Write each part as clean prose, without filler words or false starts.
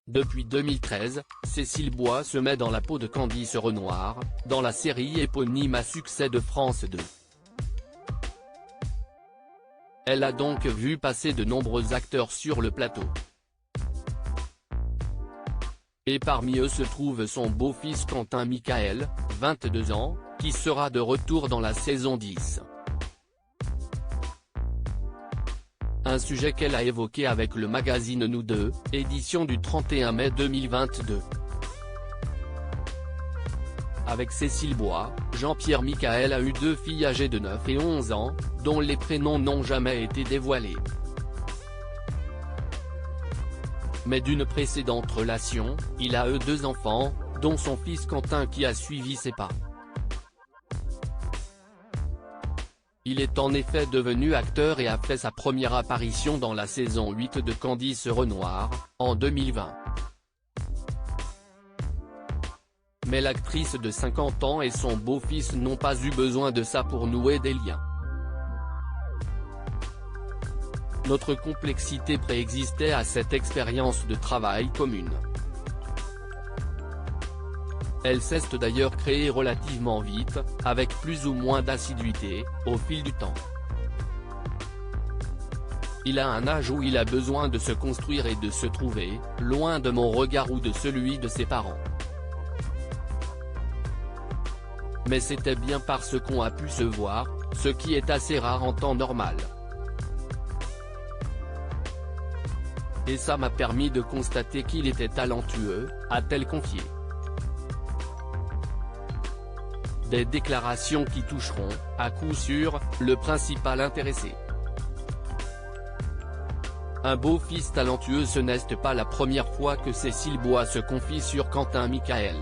Depuis 2013, Cécile Bois se met dans la peau de Candice Renoir, dans la série éponyme à succès de France 2. Elle a donc vu passer de nombreux acteurs sur le plateau. Et parmi eux se trouve son beau-fils Quentin Mikaël, 22 ans, qui sera de retour dans la saison 10. Un sujet qu'elle a évoqué avec le magazine Nous Deux, édition du 31 mai 2022. Avec Cécile Bois, Jean-Pierre Mikaël a eu 2 filles âgées de 9 et 11 ans, dont les prénoms n'ont jamais été dévoilés. Mais d'une précédente relation, il a eu 2 enfants, dont son fils Quentin qui a suivi ses pas. Il est en effet devenu acteur et a fait sa première apparition dans la saison 8 de Candice Renoir, en 2020. Mais l'actrice de 50 ans et son beau-fils n'ont pas eu besoin de ça pour nouer des liens. Notre complexité préexistait à cette expérience de travail commune. Elle s'est d'ailleurs créée relativement vite, avec plus ou moins d'assiduité, au fil du temps. Il a un âge où il a besoin de se construire et de se trouver, loin de mon regard ou de celui de ses parents. Mais c'était bien parce qu'on a pu se voir, ce qui est assez rare en temps normal. Et ça m'a permis de constater qu'il était talentueux, a-t-elle confié. Des déclarations qui toucheront, à coup sûr, le principal intéressé. Un beau-fils talentueux, ce n'est pas la première fois que Cécile Bois se confie sur Quentin Mikaël.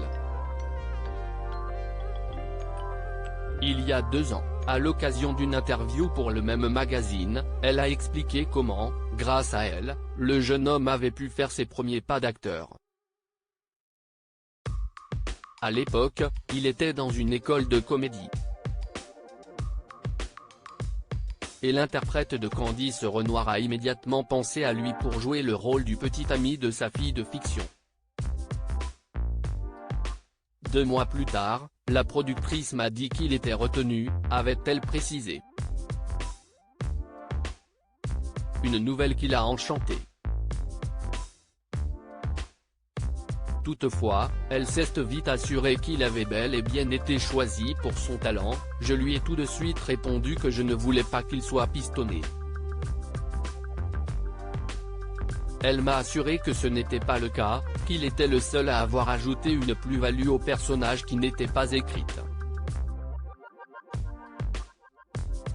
Il y a 2 ans, à l'occasion d'une interview pour le même magazine, elle a expliqué comment, grâce à elle, le jeune homme avait pu faire ses premiers pas d'acteur. À l'époque, il était dans une école de comédie. Et l'interprète de Candice Renoir a immédiatement pensé à lui pour jouer le rôle du petit ami de sa fille de fiction. 2 mois plus tard, la productrice m'a dit qu'il était retenu, avait-elle précisé. Une nouvelle qui l'a enchanté. Toutefois, elle s'est vite assurée qu'il avait bel et bien été choisi pour son talent. Je lui ai tout de suite répondu que je ne voulais pas qu'il soit pistonné. Elle m'a assuré que ce n'était pas le cas, qu'il était le seul à avoir ajouté une plus-value au personnage qui n'était pas écrite.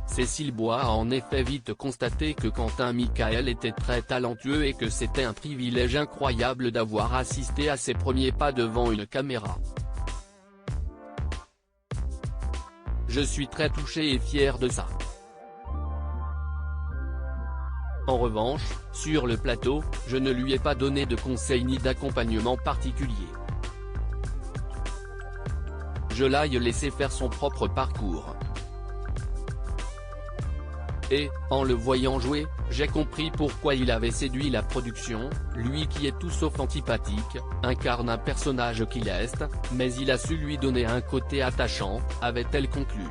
Cécile Bois a en effet vite constaté que Quentin Mikaël était très talentueux et que c'était un privilège incroyable d'avoir assisté à ses premiers pas devant une caméra. Je suis très touché et fier de ça. En revanche, sur le plateau, je ne lui ai pas donné de conseils ni d'accompagnement particulier. Je l'ai laissé faire son propre parcours. Et, en le voyant jouer, j'ai compris pourquoi il avait séduit la production. Lui qui est tout sauf antipathique, incarne un personnage qui l'est, mais il a su lui donner un côté attachant, avait-elle conclu.